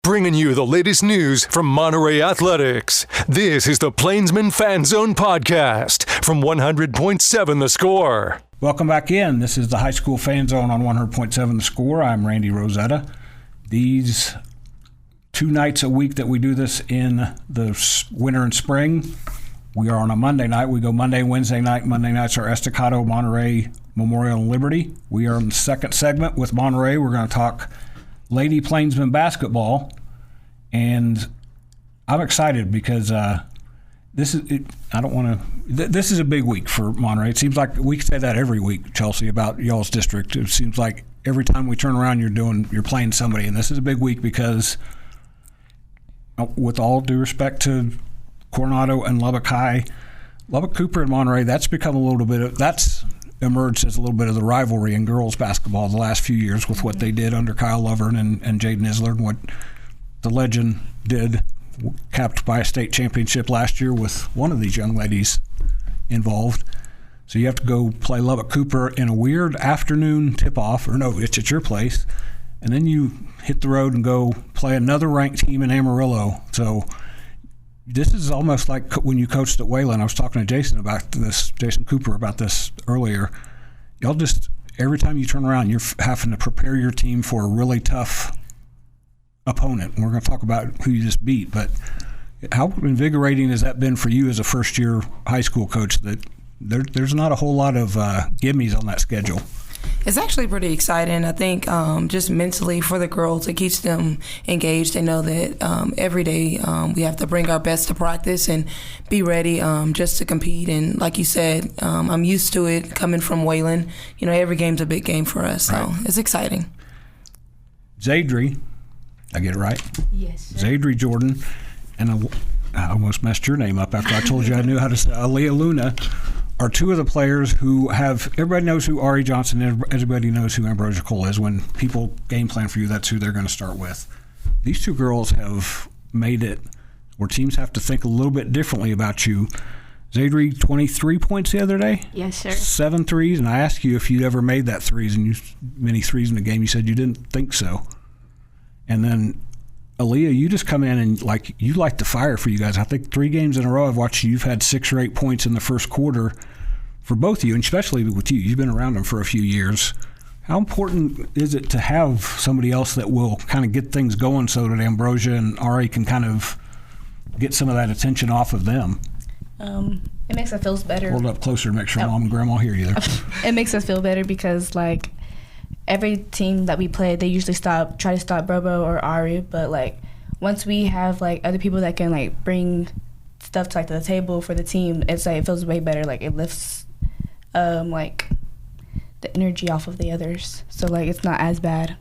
bringing you the latest news from Monterey Athletics. This is the Plainsman Fan Zone podcast from 100.7 The Score. Welcome back in. This is the High School Fan Zone on 100.7 The Score. I'm Randy Rosetta. These 2 nights a week that we do this in the winter and spring, we are on a Monday night. We go Monday, Wednesday night. Monday nights are Estacado, Monterey, Memorial, and Liberty. We are in the second segment with Monterey. We're going to talk Lady Plainsman basketball, and I'm excited because this is a big week for Monterey. It seems like we say that every week, Chelsea, about y'all's district. It seems like every time we turn around, you're playing somebody, and this is a big week because, with all due respect to Coronado and Lubbock High, Lubbock Cooper and Monterey, that's emerged as a little bit of the rivalry in girls basketball the last few years with what they did under Kyle Lovern and Jaden Isler, and what the legend did, capped by a state championship last year with one of these young ladies involved. So you have to go play Lubbock Cooper in a weird afternoon tip-off, or no, it's at your place, and then you hit the road and go play another ranked team in Amarillo. So this is almost like when you coached at Wayland. I was talking to Jason Cooper about this earlier. Y'all just, every time you turn around, you're having to prepare your team for a really tough opponent. And we're going to talk about who you just beat, but how invigorating has that been for you as a first-year high school coach that there's not a whole lot of gimmies on that schedule? It's actually pretty exciting. I think just mentally for the girls, it keeps them engaged. They know that every day we have to bring our best to practice and be ready just to compete. And like you said, I'm used to it coming from Wayland. You know, every game's a big game for us, so It's exciting. Zadri, I get it right? Yes, sir. Zadri Jordan, and I almost messed your name up after I told you I knew how to say Aaliyah Luna, are two of the players who have, everybody knows who Ari Johnson is, everybody knows who Ambrosia Cole is. When people game plan for you, that's who they're going to start with. These two girls have made it where teams have to think a little bit differently about you. Zadri, 23 points the other day? Yes, sir. 7 threes, and I asked you if you'd ever made that many threes in the game. You said you didn't think so. And then Aaliyah, you just come in and you light the fire for you guys. I think 3 games in a row I've watched you've had 6 or 8 points in the first quarter for both of you, and especially with you. You've been around them for a few years. How important is it to have somebody else that will kind of get things going so that Ambrosia and Ari can kind of get some of that attention off of them? It makes us feel better. Hold up closer to make sure Mom and Grandma hear you there. It makes us feel better because, every team that we play, they usually try to stop Bobo or Ari, but once we have other people that can bring stuff to the table for the team, it feels way better. It lifts the energy off of the others, so it's not as bad,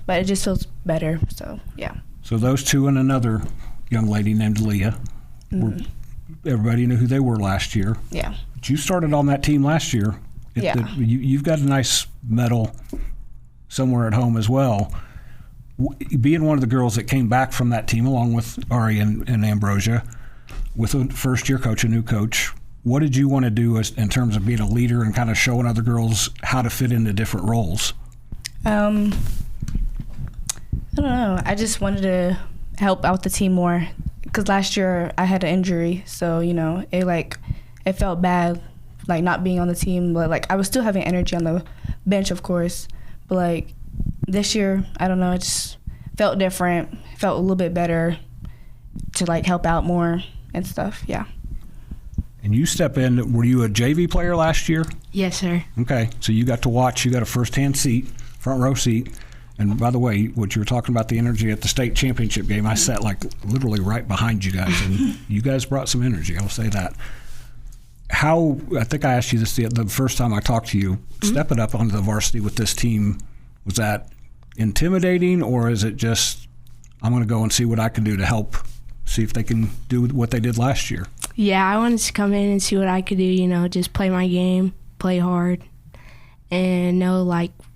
but it just feels better. So yeah. So those two and another young lady named Leah, everybody knew who they were last year. Yeah. But you started on that team last year. You've got a nice medal somewhere at home as well. Being one of the girls that came back from that team along with Ari and Ambrosia, with a first-year coach, a new coach, what did you want to do in terms of being a leader and kind of showing other girls how to fit into different roles? I don't know. I just wanted to help out the team more because last year I had an injury, so it felt bad not being on the team, but I was still having energy on the bench, of course. But this year, I don't know, it just felt different. It felt a little bit better to help out more and stuff. Yeah. And you step in. Were you a JV player last year? Yes, sir. Okay, so you got to watch. You got a first-hand seat, front row seat. And by the way, what you were talking about, the energy at the state championship game, I sat literally right behind you guys, and you guys brought some energy. I'll say that. How, I think I asked you this the first time I talked to you, stepping up onto the varsity with this team, was that intimidating, or is it just, I'm going to go and see what I can do to help, see if they can do what they did last year? Yeah, I wanted to come in and see what I could do, just play my game, play hard, and know,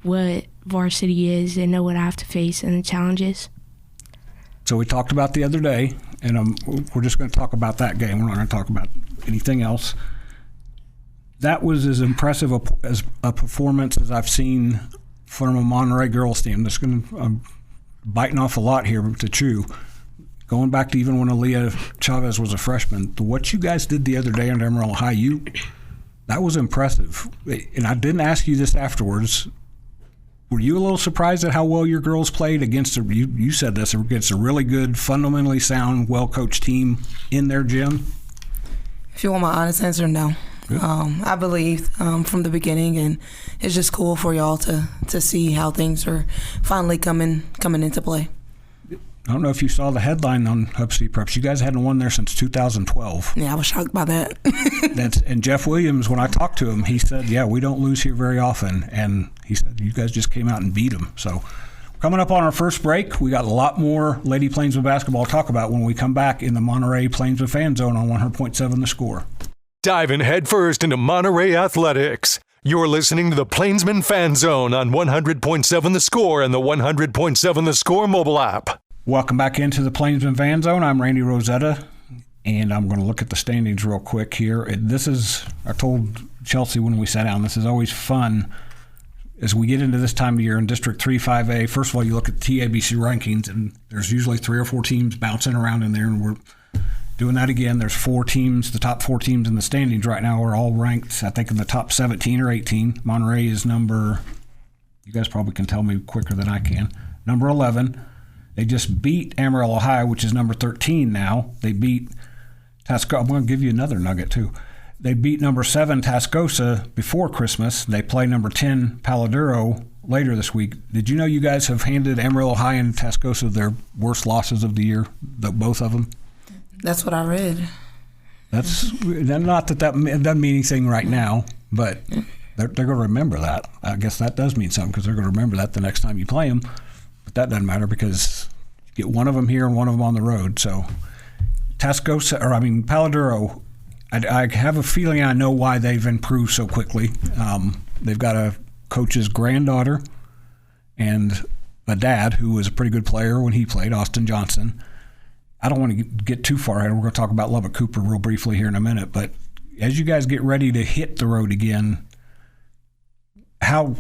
what varsity is and know what I have to face and the challenges. So we talked about the other day, and we're just going to talk about that game. We're not going to talk about anything else. That was as impressive as a performance as I've seen from a Monterey girls team. That's going to biting off a lot here to chew. Going back to even when Aaliyah Chavez was a freshman, what you guys did the other day under Amarillo High, that was impressive. And I didn't ask you this afterwards. Were you a little surprised at how well your girls played against you said this, against a really good, fundamentally sound, well-coached team in their gym? If you want my honest answer, no. I believed from the beginning, and it's just cool for y'all to see how things are finally coming into play. I don't know if you saw the headline on Hub City Preps. You guys hadn't won there since 2012. Yeah, I was shocked by that. And Jeff Williams, when I talked to him, he said, yeah, we don't lose here very often. And he said, you guys just came out and beat them. So coming up on our first break, we got a lot more Lady Plainsman basketball to talk about when we come back in the Monterey Plainsman Fan Zone on 100.7 The Score. Diving headfirst into Monterey athletics. You're listening to the Plainsman Fan Zone on 100.7 The Score and the 100.7 The Score mobile app. Welcome back into the Plainsman Fan Zone. I'm Randy Rosetta, and I'm going to look at the standings real quick here. I told Chelsea when we sat down, this is always fun as we get into this time of year in District 3, 5A. First of all, you look at the TABC rankings, and there's usually 3 or 4 teams bouncing around in there, and we're doing that again. There's 4 teams. The top 4 teams in the standings right now are all ranked, I think, in the top 17 or 18. Monterey is number, you guys probably can tell me quicker than I can, number 11. They just beat Amarillo High, which is number 13 now. They beat Tascosa. I'm going to give you another nugget, too. They beat number 7 Tascosa before Christmas. They play number 10 Paladuro later this week. Did you know you guys have handed Amarillo High and Tascosa their worst losses of the year, both of them? That's what I read. That's not that doesn't mean anything right now, but they're going to remember that. I guess that does mean something because they're going to remember that the next time you play them. But that doesn't matter because you get one of them here and one of them on the road. So Paladuro, I have a feeling I know why they've improved so quickly. They've got a coach's granddaughter and a dad who was a pretty good player when he played, Austin Johnson. I don't want to get too far ahead. We're going to talk about Lubbock Cooper real briefly here in a minute. But as you guys get ready to hit the road again, how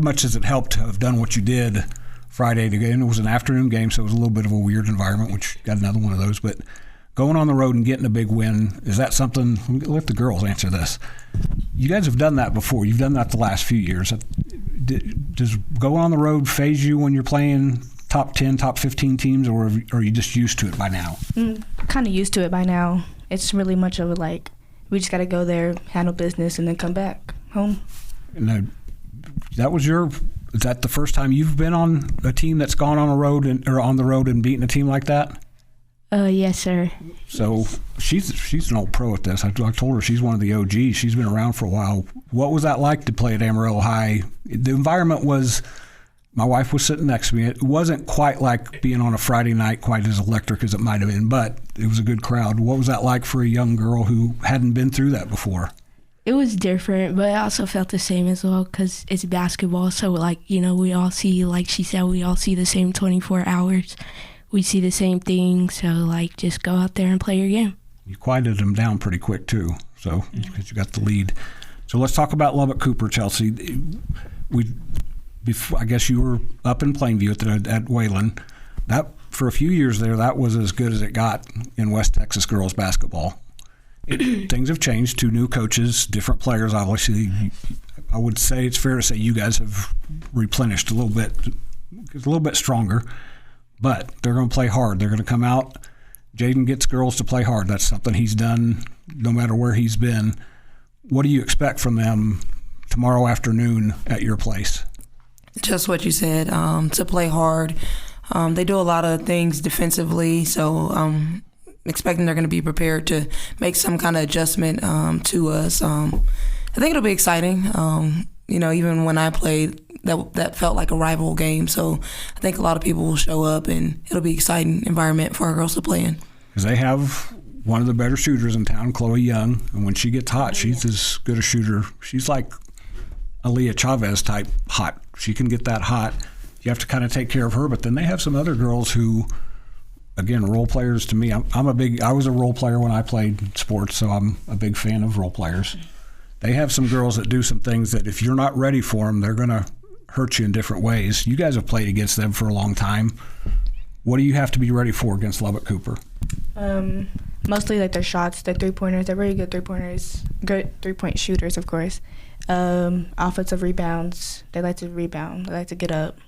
much has it helped to have done what you did Friday? Again, it was an afternoon game, so it was a little bit of a weird environment, which got another one of those. But going on the road and getting a big win, is that something? Let the girls answer this. You guys have done that before. You've done that the last few years. Does going on the road phase you when you're playing top 10, top 15 teams, or are you just used to it by now? Kind of used to it by now. It's really much of we just got to go there, handle business, and then come back home. And is that the first time you've been on a team that's gone on the road and beaten a team like that? Yes, sir. So she's an old pro at this. I told her she's one of the OGs. She's been around for a while. What was that like to play at Amarillo High? The environment was, my wife was sitting next to me. It wasn't quite like being on a Friday night, quite as electric as it might have been, but it was a good crowd. What was that like for a young girl who hadn't been through that before? It was different, but I also felt the same as well because it's basketball. So, we all see, like she said, we all see the same 24 hours. We see the same thing. So, just go out there and play your game. You quieted them down pretty quick, too, so because you got the lead. So let's talk about Lubbock Cooper, Chelsea. I guess you were up in Plainview at Wayland. That, for a few years there, that was as good as it got in West Texas girls basketball. Things have changed. 2 new coaches, different players, obviously. I would say it's fair to say you guys have replenished a little bit stronger, but they're going to play hard. They're going to come out. Jaden gets girls to play hard. That's something he's done no matter where he's been. What do you expect from them tomorrow afternoon at your place? Just what you said, to play hard. They do a lot of things defensively, so expecting they're going to be prepared to make some kind of adjustment to us. I think it'll be exciting. Even when I played, that felt like a rival game. So I think a lot of people will show up, and it'll be an exciting environment for our girls to play in. Because they have one of the better shooters in town, Chloe Young, and when she gets hot, she's as good a shooter. She's like Aaliyah Chavez type hot. She can get that hot. You have to kind of take care of her, but then they have some other girls who, again, role players to me. I was a role player when I played sports, so I'm a big fan of role players. They have some girls that do some things that if you're not ready for them, they're going to hurt you in different ways. You guys have played against them for a long time. What do you have to be ready for against Lubbock Cooper? Mostly like their shots, their three-pointers. They're very good three-pointers, good three-point shooters, of course. Offensive rebounds. They like to rebound. They like to get up.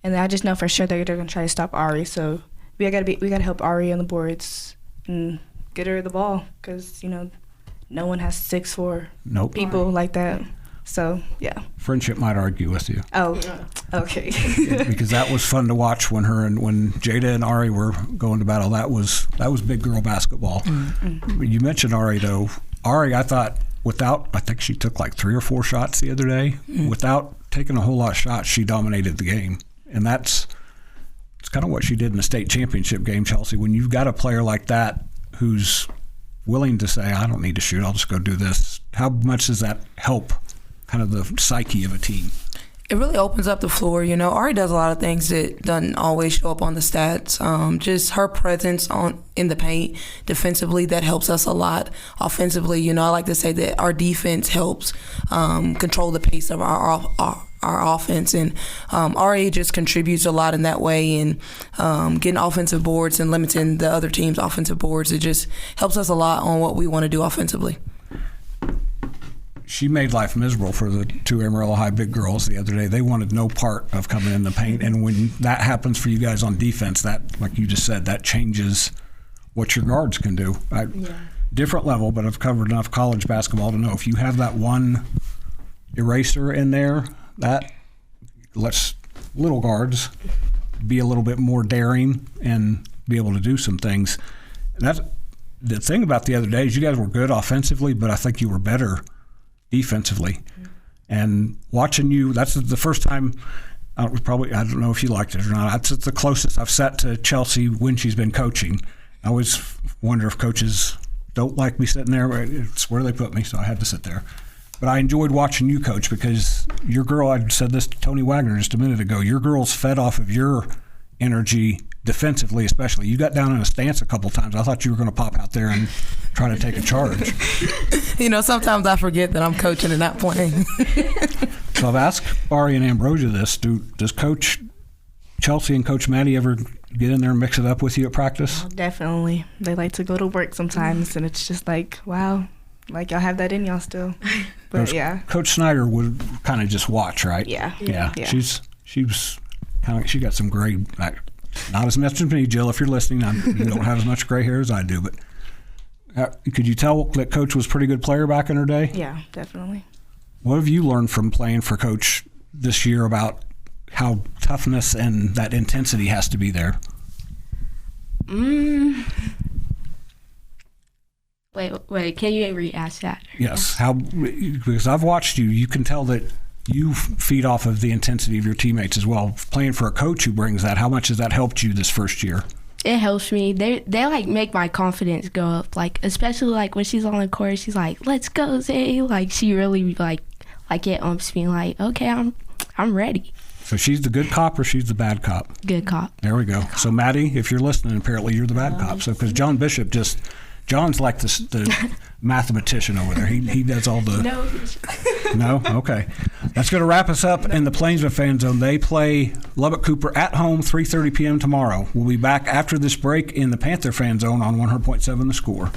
And I just know for sure they're going to try to stop Ari. So we got to help Ari on the boards and get her the ball because, no one has 6'4" people like that. So, yeah. Friendship might argue with you. Oh, okay. Because that was fun to watch when Jada and Ari were going to battle. That was big girl basketball. Mm-hmm. You mentioned Ari, though. Ari, I thought, I think she took like 3 or 4 shots the other day. Mm-hmm. Without taking a whole lot of shots, she dominated the game. And it's kind of what she did in the state championship game, Chelsea. When you've got a player like that who's willing to say, I don't need to shoot, I'll just go do this, how much does that help kind of the psyche of a team? It really opens up the floor. Ari does a lot of things that doesn't always show up on the stats. Just her presence in the paint defensively, that helps us a lot. Offensively, I like to say that our defense helps control the pace of our offense. And Ari just contributes a lot in that way, and getting offensive boards and limiting the other team's offensive boards. It just helps us a lot on what we want to do offensively. She made life miserable for the 2 Amarillo High big girls the other day. They wanted no part of coming in the paint. And when that happens for you guys on defense, that, like you just said, that changes what your guards can do. Different level, but I've covered enough college basketball to know if you have that one eraser in there, that lets little guards be a little bit more daring and be able to do some things. And that's the thing about the other day is you guys were good offensively, but I think you were better defensively. And watching you, that's the first time, I don't know if you liked it or not, that's the closest I've sat to Chelsea when she's been coaching. I always wonder if coaches don't like me sitting there, but it's where they put me, so I had to sit there. But I enjoyed watching you coach because your girl, I said this to Tony Wagner just a minute ago, your girls fed off of your energy defensively especially. You got down in a stance a couple times. I thought you were going to pop out there and try to take a charge. Sometimes I forget that I'm coaching and not playing. So I've asked Ari and Ambrosia this. Does Coach Chelsea and Coach Maddie ever get in there and mix it up with you at practice? Oh, definitely. They like to go to work sometimes, and it's just like, wow, like y'all have that in y'all still. But yeah. Coach Snyder would kind of just watch, right? Yeah. She got some gray, not as much as me, Jill, if you're listening. You don't have as much gray hair as I do, but could you tell that Coach was a pretty good player back in her day? Yeah, definitely. What have you learned from playing for Coach this year about how toughness and that intensity has to be there? Wait, can you re-ask that? Yes. Because I've watched you. You can tell that you feed off of the intensity of your teammates as well. Playing for a coach who brings that, how much has that helped you this first year? It helps me. They like make my confidence go up. Like especially like when she's on the court, she's like, "Let's go, Zay!" Like she really like it umps me. Like, okay, I'm ready. So she's the good cop or she's the bad cop? Good cop. There we go. So Maddie, if you're listening, apparently you're the bad cop. So because John's like the mathematician over there. He does all the... No? Okay. That's going to wrap us up in the Plainsman Fan Zone. They play Lubbock Cooper at home, 3:30 p.m. tomorrow. We'll be back after this break in the Panther Fan Zone on 100.7 The Score.